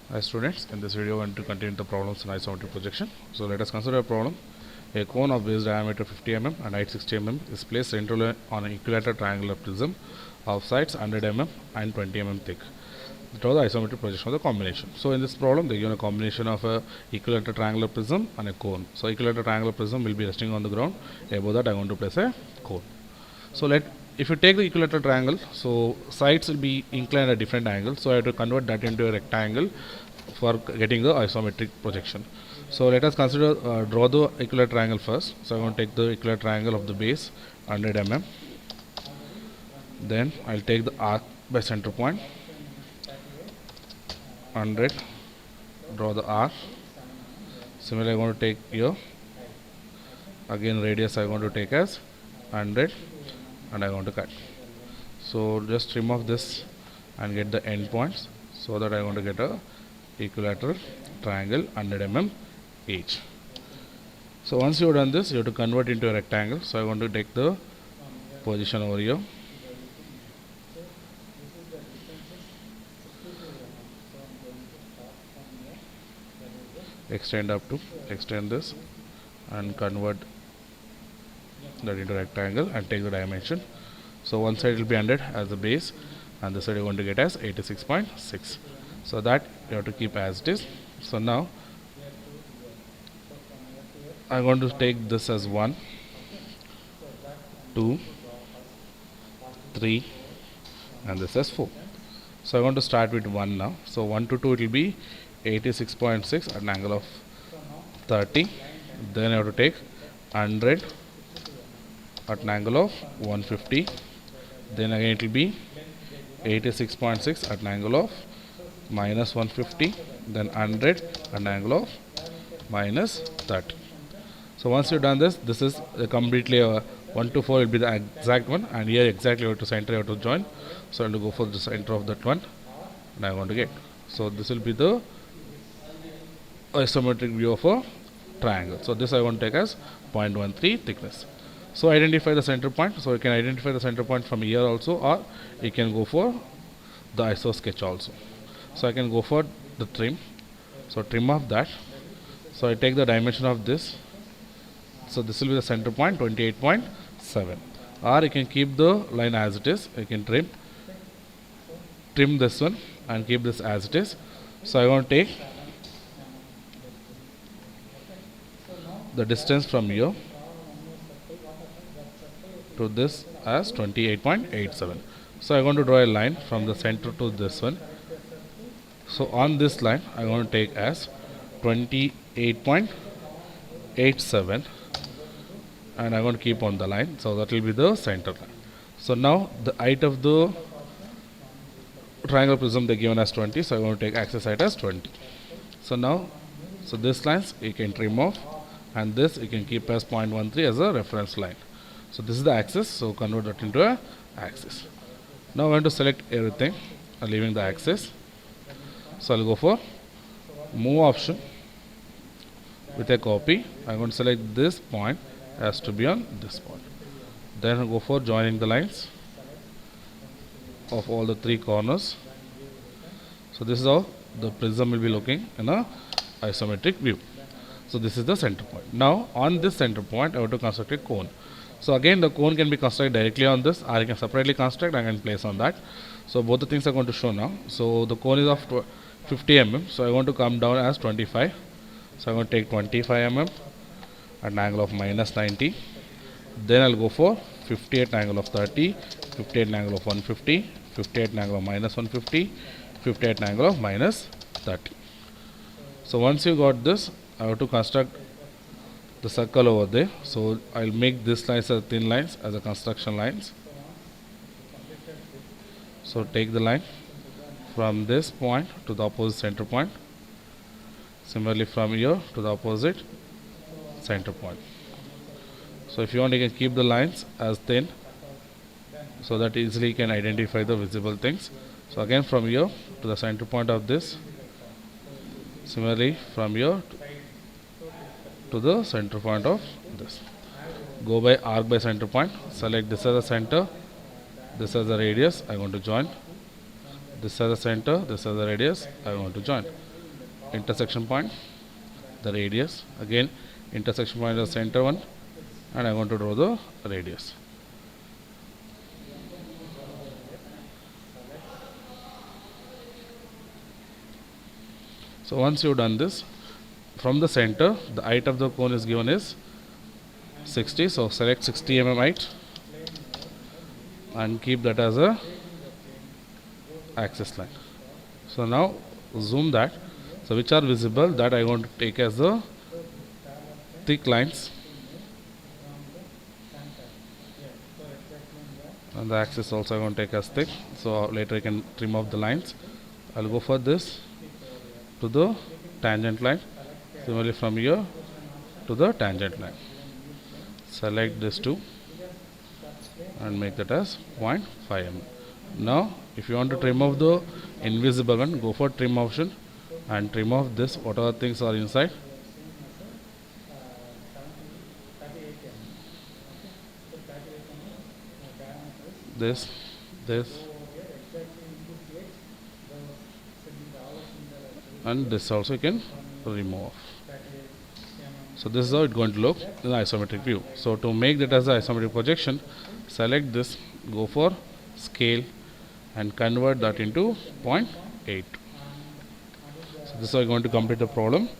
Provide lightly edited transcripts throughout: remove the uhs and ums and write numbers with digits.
Hi students, in this video I want to continue the problems in isometric projection. So let us consider a problem. A cone of base diameter 50 mm and height 60 mm is placed centrally on an equilateral triangular prism of sides 100 mm and 20 mm thick. Draw the isometric projection of the combination. So in this problem they given a combination of a equilateral triangular prism and a cone. So equilateral triangular prism will be resting on the ground. Above that I want to place a cone. So if you take the equilateral triangle, so sides will be inclined at different angles. So I have to convert that into a rectangle for getting the isometric projection. So let us consider draw the equilateral triangle first. So I want to take the equilateral triangle of the base 100 mm. Then I'll take the arc by center point 100. Draw the arc. Similarly, I'm going to take here. Again, radius I'm going to take as 100, and I want to cut. So just trim off this and get the end points, so that I want to get a equilateral triangle 100 mm each. So once you have done this, you have to convert into a rectangle. So I want to take the position over here. Extend this and convert that into rectangle and take the dimension. So one side will be 100 as the base, and the side you are going to get as 86.6. So that you have to keep as it is. So now I'm going to take this as 1, 2, 3, and this as 4. So I'm going to start with 1 now. So 1 to 2 it will be 86.6 at an angle of 30. Then I have to take 100 at an angle of 150. Then again it will be 86.6 at an angle of minus 150. Then 100 at an angle of minus 30. So once you've done this, this is completely 1 to 4 will be the exact one, and here exactly to center you have to join. So I will go for the center of that one, and I want to get. So this will be the isometric view of a triangle. So this I want to take as 0.13 thickness. So identify the center point. So you can identify the center point from here also, or you can go for the iso sketch also. So I can go for the trim. So trim off that. So I take the dimension of this. So this will be the center point 28.7. Or you can keep the line as it is. You can trim this one and keep this as it is. So I want to take the distance from here to this as 28.87. So I am going to draw a line from the center to this one. So on this line I am going to take as 28.87, and I am going to keep on the line. So that will be the center line. So now the height of the triangle prism they given as 20. So I am going to take axis height as 20. So now, so this lines you can trim off, and this you can keep as 0.13 as a reference line. So this is the axis, so convert that into a axis. Now I'm going to select everything, leaving the axis. So I'll go for move option with a copy. I'm going to select this point as to be on this point. Then I'll go for joining the lines of all the three corners. So this is how the prism will be looking in a isometric view. So this is the center point. Now on this center point I have to construct a cone. So again the cone can be constructed directly on this, or I can separately construct and I can place on that. So both the things are going to show now. So the cone is of 50 mm. So I want to come down as 25. So I'm going to take 25 mm at an angle of minus 90. Then I'll go for 58 angle of 30, 58 angle of 150, 58 angle of minus 150, 58 angle of minus 30. So once you got this, I have to construct the circle over there. So I'll make this lines as thin lines as a construction lines. So take the line from this point to the opposite center point. Similarly from here to the opposite center point. So if you want, you can keep the lines as thin, so that easily you can identify the visible things. So again from here to the center point of this. Similarly from here to the center point of this. Go by arc by center point. Select this as the center, this as the radius I want to join. This as the center, this as the radius I want to join. intersection point, the radius, again intersection point is the center one, and I want to draw the radius. So once you've done this, from the center, the height of the cone is given is 60. So select 60 mm height and keep that as a axis line. So now zoom that. So which are visible, that I want to take as the thick lines, and the axis also I want to take as thick. So later I can trim off the lines. I'll go for this to the tangent line. Similarly from here to the tangent line. Select this two and make that as 0.5 mm. Now if you want to trim off the invisible one, go for trim option and trim off this whatever things are inside. This and this also you can remove. So this is how it's going to look in the isometric view. So to make that as an isometric projection, select this, go for scale and convert that into 0.8. So this is how you're going to complete the problem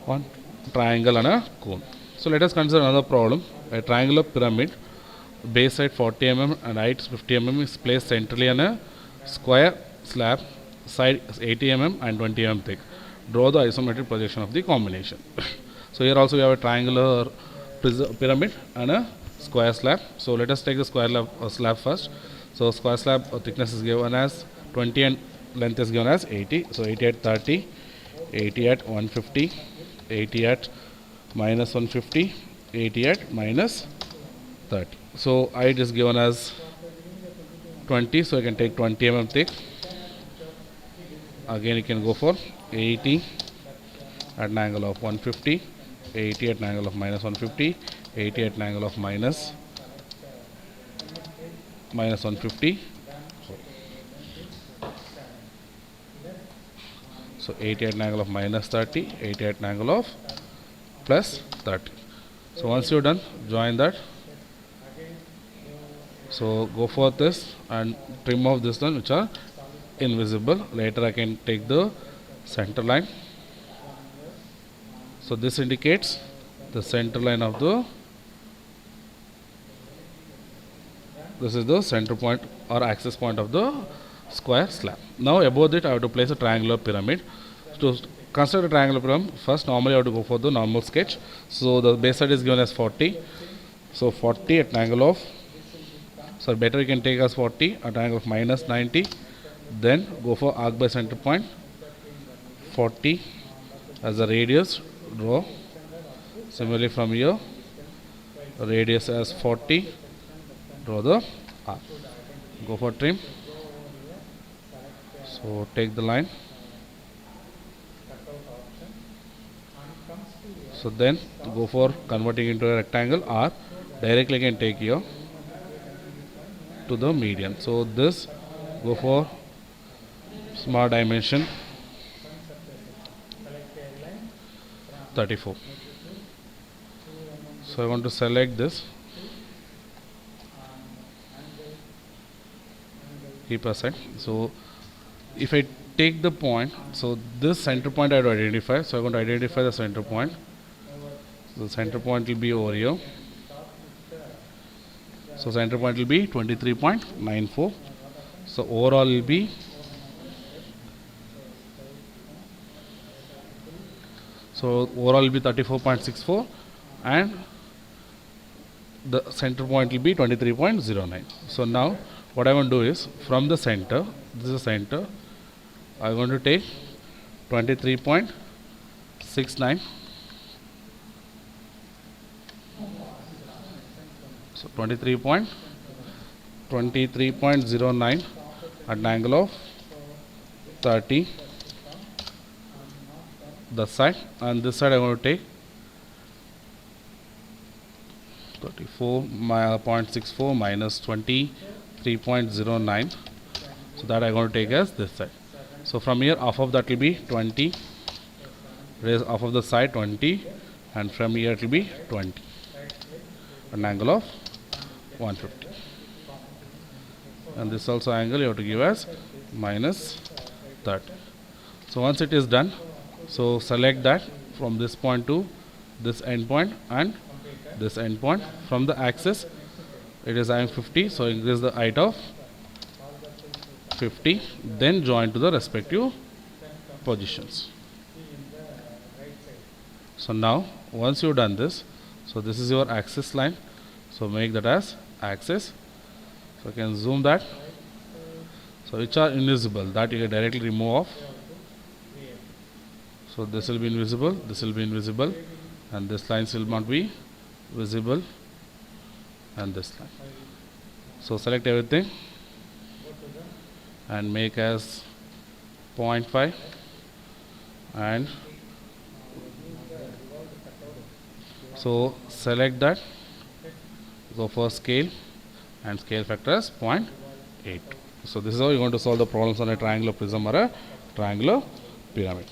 on triangle and a cone. So let us consider another problem. A triangular pyramid, base height 40 mm and height 50 mm is placed centrally on a square slab, side 80 mm and 20 mm thick. Draw the isometric projection of the combination. So here also we have a triangular pyramid and a square slab. So let us take the square slab first. So square slab thickness is given as 20 and length is given as 80. So 80 at 30, 80 at 150, 80 at minus 150, 80 at minus 30. So height is given as 20. So I can take 20 mm thick. Again you can go for 80 at an angle of 150, 80 at an angle of minus 150, 80 at an angle of minus 150. So 80 at an angle of minus 30, 80 at an angle of plus 30. So once you're done, join that. So go for this and trim off this one which are invisible. Later I can take the center line. So this indicates the center line of the, this is the center point or axis point of the square slab. Now above it I have to place a triangular pyramid. To construct a triangular pyramid, first normally I have to go for the normal sketch. So the base side is given as 40. So 40 at an angle of, so better you can take as 40 at an angle of minus 90. Then go for arc by center point, 40 as a radius, draw. Similarly from here, radius as 40, draw the arc. Go for trim. So take the line. So then go for converting into a rectangle, or directly can take here to the median. So this go for small dimension 34. So I want to select this, keep aside. So if I take the point, so this center point I have to identify. So I want to identify the center point. The center point will be over here. So center point will be 23.94. So overall will be, so overall will be 34.64 and the center point will be 23.09. So now what I want to do is, from the center, this is the center, I want to take 23.69. So 23.09 at an angle of 30 the side, and this side I want to take 34.64 minus 23.09. So that I am going to take as this side. So from here half of that will be 20 raise off of the side 20, and from here it will be 20, an angle of 150. And this also angle you have to give as minus 30. So once it is done, so select that from this point to this end point and this end point. From the axis it is having 50, so increase the height of 50, then join to the respective positions. So now once you've done this, so this is your axis line, so make that as axis. So you can zoom that, so which are invisible, that you can directly remove off. So this will be invisible, this will be invisible, and this lines will not be visible, and this line. So select everything and make as 0.5, and so select that, go for scale, and scale factor as 0.8. So this is how you're going to solve the problems on a triangular prism or a triangular pyramid.